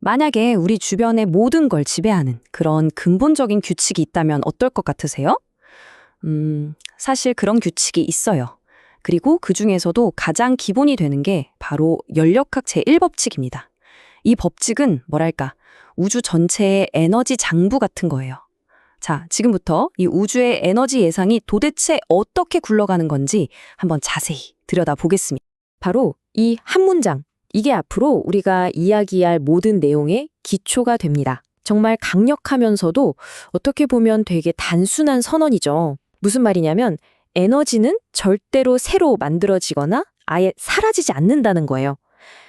만약에 우리 주변의 모든 걸 지배하는 그런 근본적인 규칙이 있다면 어떨 것 같으세요? 사실 그런 규칙이 있어요. 그리고 그 중에서도 가장 기본이 되는 게 바로 연력학 제1법칙입니다. 이 법칙은 뭐랄까, 우주 전체의 에너지 장부 같은 거예요. 자, 지금부터 이 우주의 에너지 예상이 도대체 어떻게 굴러가는 건지 한번 자세히 들여다보겠습니다. 바로 이 한 문장, 이게 앞으로 우리가 이야기할 모든 내용의 기초가 됩니다. 정말 강력하면서도 어떻게 보면 되게 단순한 선언이죠. 무슨 말이냐면 에너지는 절대로 새로 만들어지거나 아예 사라지지 않는다는 거예요.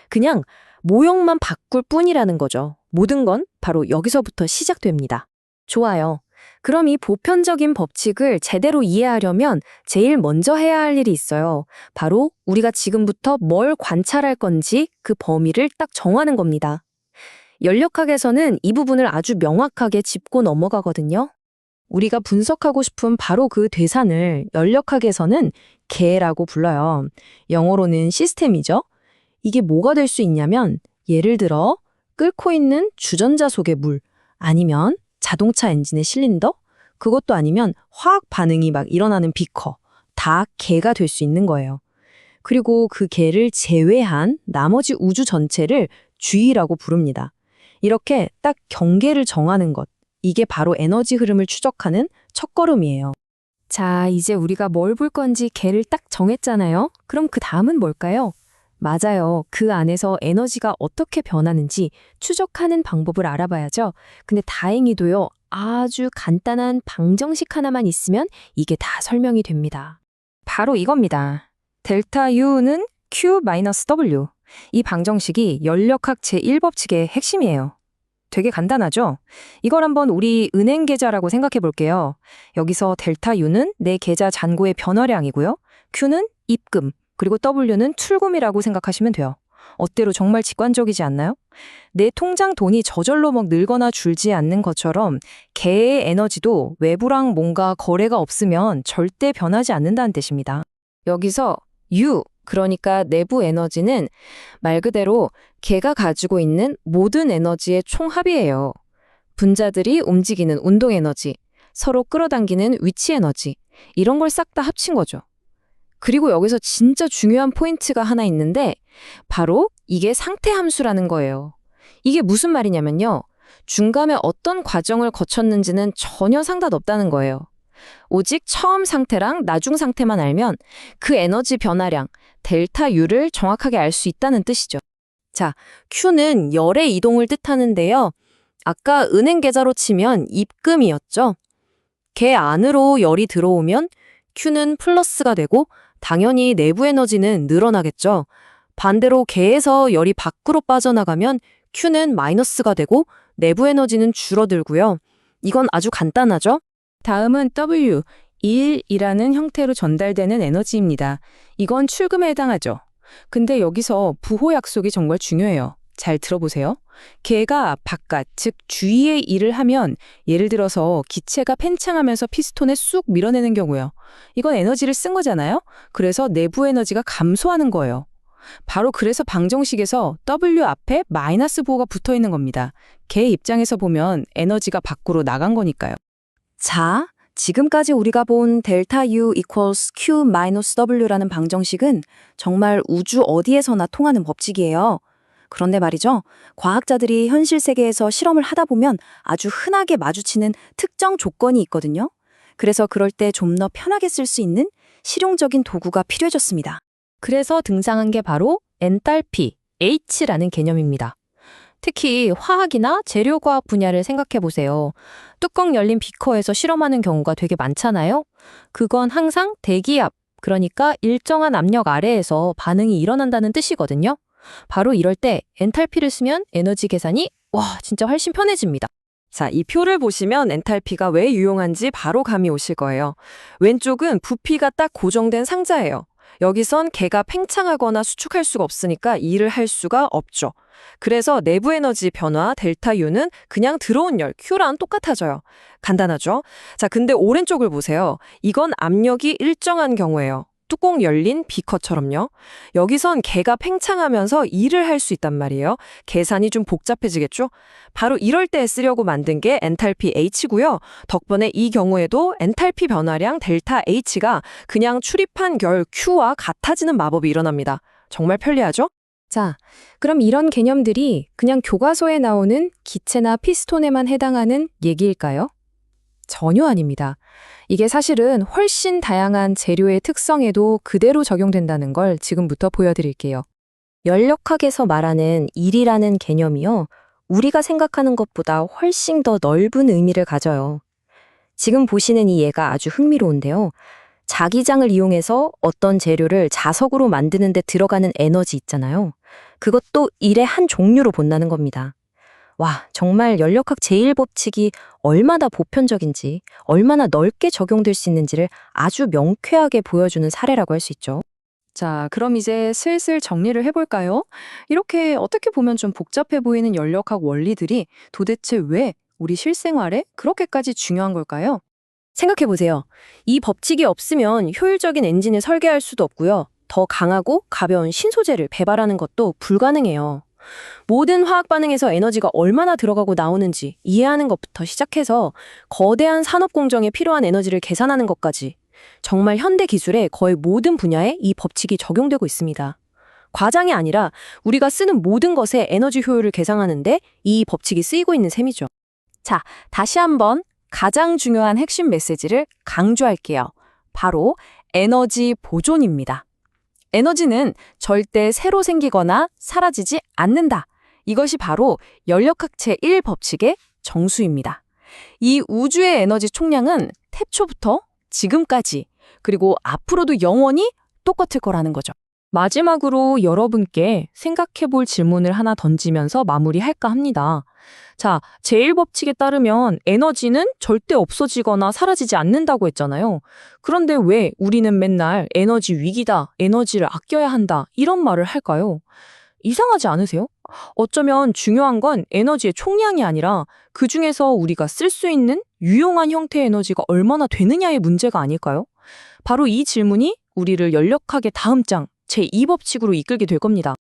그냥 모형만 바꿀 뿐이라는 거죠. 모든 건 바로 여기서부터 시작됩니다. 좋아요. 그럼 이 보편적인 법칙을 제대로 이해하려면 제일 먼저 해야 할 일이 있어요. 바로 우리가 지금부터 뭘 관찰할 건지 그 범위를 딱 정하는 겁니다. 연력학에서는 이 부분을 아주 명확하게 짚고 넘어가거든요. 우리가 분석하고 싶은 바로 그 대상을 연력학에서는 개라고 불러요. 영어로는 시스템이죠. 이게 뭐가 될 수 있냐면 예를 들어 끓고 있는 주전자 속의 물, 아니면 자동차 엔진의 실린더, 그것도 아니면 화학 반응이 막 일어나는 비커, 다 개가 될 수 있는 거예요. 그리고 그 개를 제외한 나머지 우주 전체를 주의라고 부릅니다. 이렇게 딱 경계를 정하는 것, 이게 바로 에너지 흐름을 추적하는 첫걸음이에요. 자, 이제 우리가 뭘 볼 건지 개를 딱 정했잖아요. 그럼 그 다음은 뭘까요? 맞아요. 그 안에서 에너지가 어떻게 변하는지 추적하는 방법을 알아봐야죠. 근데 다행히도요, 아주 간단한 방정식 하나만 있으면 이게 다 설명이 됩니다. 바로 이겁니다. 델타 U는 Q-W. 이 방정식이 연력학 제1법칙의 핵심이에요. 되게 간단하죠? 이걸 한번 우리 은행 계좌라고 생각해 볼게요. 여기서 델타 U는 내 계좌 잔고의 변화량이고요. Q는 입금, 그리고 W는 출금이라고 생각하시면 돼요. 어때로 정말 직관적이지 않나요? 내 통장 돈이 저절로 막 늘거나 줄지 않는 것처럼 개의 에너지도 외부랑 뭔가 거래가 없으면 절대 변하지 않는다는 뜻입니다. 여기서 U, 그러니까 내부 에너지는 말 그대로 개가 가지고 있는 모든 에너지의 총합이에요. 분자들이 움직이는 운동 에너지, 서로 끌어당기는 위치 에너지, 이런 걸 싹 다 합친 거죠. 그리고 여기서 진짜 중요한 포인트가 하나 있는데 바로 이게 상태 함수라는 거예요. 이게 무슨 말이냐면요. 중간에 어떤 과정을 거쳤는지는 전혀 상관없다는 거예요. 오직 처음 상태랑 나중 상태만 알면 그 에너지 변화량, 델타 U를 정확하게 알 수 있다는 뜻이죠. 자, Q는 열의 이동을 뜻하는데요. 아까 은행 계좌로 치면 입금이었죠. 걔 안으로 열이 들어오면 Q는 플러스가 되고 당연히 내부 에너지는 늘어나겠죠. 반대로 개에서 열이 밖으로 빠져나가면 Q는 마이너스가 되고 내부 에너지는 줄어들고요. 이건 아주 간단하죠? 다음은 W, 1이라는 형태로 전달되는 에너지입니다. 이건 출금에 해당하죠. 근데 여기서 부호 약속이 정말 중요해요. 잘 들어보세요. 개가 바깥, 즉 주위에 일을 하면 예를 들어서 기체가 팽창하면서 피스톤에 쑥 밀어내는 경우요. 이건 에너지를 쓴 거잖아요. 그래서 내부 에너지가 감소하는 거예요. 바로 그래서 방정식에서 W 앞에 마이너스 부호가 붙어 있는 겁니다. 개 입장에서 보면 에너지가 밖으로 나간 거니까요. 자, 지금까지 우리가 본 델타 U equals Q 마이너스 W라는 방정식은 정말 우주 어디에서나 통하는 법칙이에요. 그런데 말이죠. 과학자들이 현실 세계에서 실험을 하다 보면 아주 흔하게 마주치는 특정 조건이 있거든요. 그래서 그럴 때 좀 더 편하게 쓸 수 있는 실용적인 도구가 필요해졌습니다. 그래서 등장한 게 바로 엔탈피, H라는 개념입니다. 특히 화학이나 재료과학 분야를 생각해 보세요. 뚜껑 열린 비커에서 실험하는 경우가 되게 많잖아요. 그건 항상 대기압, 그러니까 일정한 압력 아래에서 반응이 일어난다는 뜻이거든요. 바로 이럴 때 엔탈피를 쓰면 에너지 계산이 진짜 훨씬 편해집니다. 자, 이 표를 보시면 엔탈피가 왜 유용한지 바로 감이 오실 거예요. 왼쪽은 부피가 딱 고정된 상자예요. 여기선 개가 팽창하거나 수축할 수가 없으니까 일을 할 수가 없죠. 그래서 내부 에너지 변화 델타 U는 그냥 들어온 열 Q랑 똑같아져요. 간단하죠? 자, 근데 오른쪽을 보세요. 이건 압력이 일정한 경우예요. 뚜껑 열린 비커처럼요. 여기선 개가 팽창하면서 일을 할 수 있단 말이에요. 계산이 좀 복잡해지겠죠? 바로 이럴 때 쓰려고 만든 게 엔탈피 H고요. 덕분에 이 경우에도 엔탈피 변화량 델타 H가 그냥 출입한 결 Q와 같아지는 마법이 일어납니다. 정말 편리하죠? 자, 그럼 이런 개념들이 그냥 교과서에 나오는 기체나 피스톤에만 해당하는 얘기일까요? 전혀 아닙니다. 이게 사실은 훨씬 다양한 재료의 특성에도 그대로 적용된다는 걸 지금부터 보여드릴게요. 연력학에서 말하는 일이라는 개념이요. 우리가 생각하는 것보다 훨씬 더 넓은 의미를 가져요. 지금 보시는 이 예가 아주 흥미로운데요. 자기장을 이용해서 어떤 재료를 자석으로 만드는 데 들어가는 에너지 있잖아요. 그것도 일의 한 종류로 본다는 겁니다. 와, 정말 연력학 제1법칙이 얼마나 보편적인지, 얼마나 넓게 적용될 수 있는지를 아주 명쾌하게 보여주는 사례라고 할 수 있죠. 자, 그럼 이제 슬슬 정리를 해볼까요? 이렇게 어떻게 보면 좀 복잡해 보이는 연력학 원리들이 도대체 왜 우리 실생활에 그렇게까지 중요한 걸까요? 생각해보세요. 이 법칙이 없으면 효율적인 엔진을 설계할 수도 없고요. 더 강하고 가벼운 신소재를 배발하는 것도 불가능해요. 모든 화학 반응에서 에너지가 얼마나 들어가고 나오는지 이해하는 것부터 시작해서 거대한 산업 공정에 필요한 에너지를 계산하는 것까지 정말 현대 기술의 거의 모든 분야에 이 법칙이 적용되고 있습니다. 과장이 아니라 우리가 쓰는 모든 것의 에너지 효율을 계산하는데 이 법칙이 쓰이고 있는 셈이죠. 자, 다시 한번 가장 중요한 핵심 메시지를 강조할게요. 바로 에너지 보존입니다. 에너지는 절대 새로 생기거나 사라지지 않는다. 이것이 바로 연력학 제1법칙의 정수입니다. 이 우주의 에너지 총량은 태초부터 지금까지 그리고 앞으로도 영원히 똑같을 거라는 거죠. 마지막으로 여러분께 생각해 볼 질문을 하나 던지면서 마무리할까 합니다. 자, 제1법칙에 따르면 에너지는 절대 없어지거나 사라지지 않는다고 했잖아요. 그런데 왜 우리는 맨날 에너지 위기다, 에너지를 아껴야 한다, 이런 말을 할까요? 이상하지 않으세요? 어쩌면 중요한 건 에너지의 총량이 아니라 그 중에서 우리가 쓸 수 있는 유용한 형태의 에너지가 얼마나 되느냐의 문제가 아닐까요? 바로 이 질문이 우리를 연력학의 다음 장, 제2법칙으로 이끌게 될 겁니다.